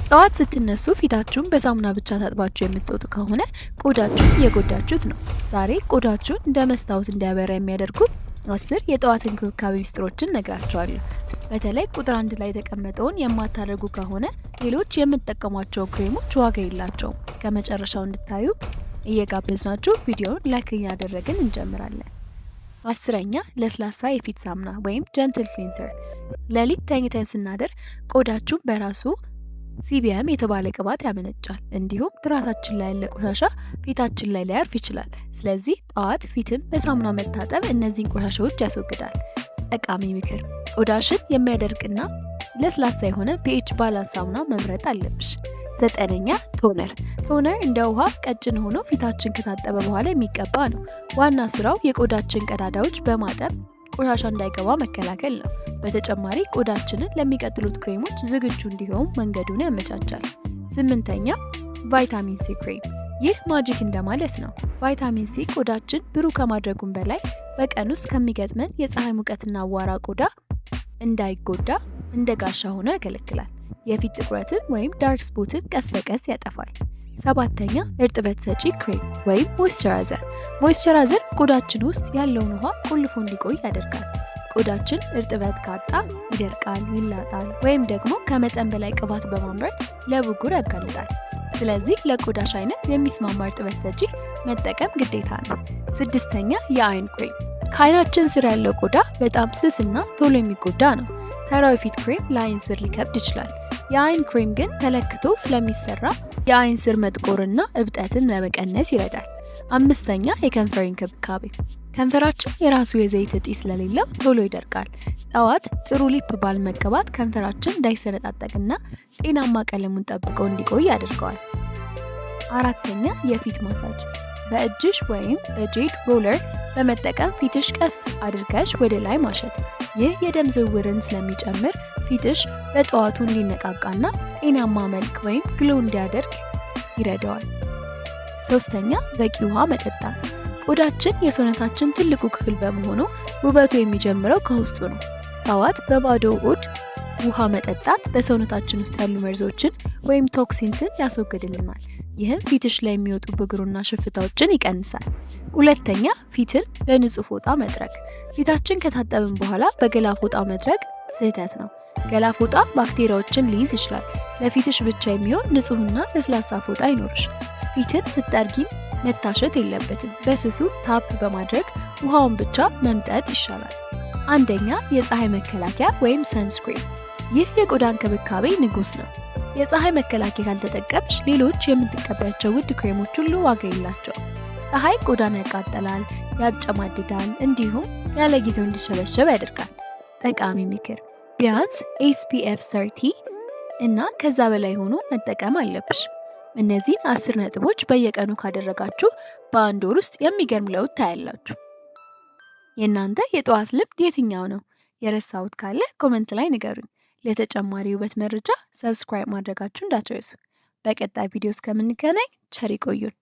ጠዋት ስትነሱ ፊታችሁን በሳሙና ብቻ ታጥባችሁ የምትወጡ ከሆነ ቆዳችሁን እየጎዳችሁት ነው። ዛሬ ቆዳችሁን እንደ መስታወት እንዲያበራ የሚያደርጉ 10 የጠዋት እንክብካቤ ሚስጥሮችን ነግራችኋለሁ። በተለይ ቁጥር 1 ላይ የተቀመጠውን የማታደርጉ ከሆነ ሌሎች የምትጠቀሟቸው ክሬሞች ዋጋ የላቸውም። እስከ መጨረሻው እንድታዩ እየጋበዝናችሁ ቪዲዮውን ላይክ እያደረግን እንጀምራለን። 10ኛ ለስላሳ የፊት ሳሙና ወይም ጀንትል ክሊንሰር። ሌሊት ተኝተን ስናደር ቆዳችሁን በራሱ ሲቢኤም የተባለ ቅባት ያመነጫል። እንዲሁም ትራሳችን ላይ ያለ ቆሻሻ ፊታችን ላይ ሊያርፍ ይችላል። ስለዚህ ጠዋት ፊትን በሳሙና መታጠብ እነዚህን ቆሻሻዎች ያስወግዳል። ጠቃሚ ምክር፣ ቆዳሽን የሚያደርቅና ለስላሳ የሆነ ፒኤች ባላንስ ሳሙና መምረጥ አለብሽ። 9ኛ ቶነር። ቶነር እንደ ውሃ ቀጭን ሆኖ ፊታችን ከታጠበ በኋላ የሚቀባ ነው። ዋና ስራው የቆዳችን ቀዳዳዎች በማጠብ ቆሻሻ እንዳይገባ መከላከል ነው። በተጨማሪ ቆዳችንን ለሚቀጥሉት ክሬሞች ዝግጁ እንዲሆን መንገዱን ያመቻቻል። 8ኛ ቫይታሚን ሲ ክሬም። ይህ ማጂክ እንደማለት ነው። ቫይታሚን ሲ ቆዳችን ብሩህ ከማድረጉም በላይ በቀን ውስጥ ከሚገጥመን የፀሐይ ሙቀትና አዋራ ቆዳ እንዳይጎዳ እንደ ጋሻ ሆኖ ያገለግላል። የፊት ጥቁረትን ወይም ዳርክ ስፖትን ቀስ በቀስ ያጠፋል። 7ኛ እርጥበት ሰጪ ክሬም ወይም ሞይስቸራይዘር። ሞይስቸራይዘር ቆዳችን ውስጥ ያለውን ውሃ ቆልፎ እንዲቆይ ያደርጋል። ቆዳችን እርጥበት ካጣ ይደርቃል፣ ይላጣል፣ ወይም ደግሞ ከመጠን በላይ ቅባት በማምረት ለብጉር ያጋልጣል። ስለዚህ ለቆዳሽ አይነት የሚስማማ እርጥበት ሰጪ መጠቀም ግዴታ ነው። 6ኛ የአይን ክሬም። ከአይናችን ስር ያለው ቆዳ በጣም ስስና ቶሎ የሚጎዳ ነው። ተራው የፊት ክሬም ለአይን ስር ሊከብድ ይችላል። የአይን ክሬም ግን ተለክቶ ስለሚሰራ የአይን ስር መጥቆርና እብጠትን ለመቀነስ ይረዳል። 5ኛ የከንፈር እንክብካቤ። ከንፈራችን የራሱ የዘይት እጢ ስለሌለው ቶሎ ይደርቃል። ጠዋት ጥሩ ሊፕ ባልም መቀባት ከንፈራችን እንዳይሰነጣጠቅና ጤናማ ቀለሙን ጠብቆ እንዲቆይ ያደርገዋል። 4ኛ የፊት ማሳጅ። በእጅሽ ወይም በጄድ ሮለር በመጠቀም ፊትሽ ቀስ አድርገሽ ወደ ላይ ማሸት። ይህ የደም ዝውውርን ስለሚጨምር ፊትሽ በጠዋቱ እንዲነቃቃና ጤናማ መልክ ወይም ግሎ እንዲያደርግ ይረዳዋል። 3ኛ በቂ ውሃ መጠጣት። ቆዳችን የሰውነታችን ትልቁ ክፍል በመሆኑ ውበቱ የሚጀምረው ከውስጡ ነው። ጠዋት በባዶ ሆድ ውሃ መጠጣት በሰውነታችን ውስጥ ያሉ መርዞችን ወይም ቶክሲንስን ያስወግድልናል። ይህም ፊትሽ ላይ የሚወጡ ብጉርና ሽፍታዎችን ይቀንሳል። 2ኛ ፊትን በንጹህ ፎጣ መጥረግ። ፊታችን ከታጠብን በኋላ በገላ ፎጣ መጥረግ ስህተት ነው። ገላ ፎጣ ባክቴሪያዎችን ሊይዝ ይችላል። ለፊትሽ ብቻ የሚሆን ንጹህና ለስላሳ ፎጣ ይኖርሽ። ፊትን ስትጠርጊም መታሸት የለበትም። በስሱ ታፕ በማድረግ ውሃውን ብቻ መምጠጥ ይሻላል። 1ኛ የፀሐይ መከላከያ ወይም ሰንስክሪን። ይህ የቆዳ እንክብካቤ ንጉስ ነው። የፀሐይ መከላከያ ካልተጠቀምሽ ሌሎች የምትቀባያቸው ውድ ክሬሞች ሁሉ ዋጋ የላቸው። ፀሐይ ቆዳን ያቃጠላል፣ ያጨማድዳል፣ እንዲሁም ያለ ጊዜው እንዲሸበሸብ ያደርጋል። ጠቃሚ ምክር፣ ቢያንስ SPF 30 እና ከዛ በላይ ሆኖ መጠቀም አለብሽ። እነዚህን 10 ነጥቦች በየቀኑ ካደረጋችሁ በአንድ ወር ውስጥ የሚገርም ለውጥ ታያላችሁ። የእናንተ የጠዋት ልምድ የትኛው ነው? የረሳሁት ካለ ኮሜንት ላይ ንገሩኝ። ለተጨማሪ ውበት መረጃ ሰብስክራይብ ማድረጋችሁ እንዳትረሱ። በቀጣይ ቪዲዮ እስከምንገናኝ ቸር ይቆዩን።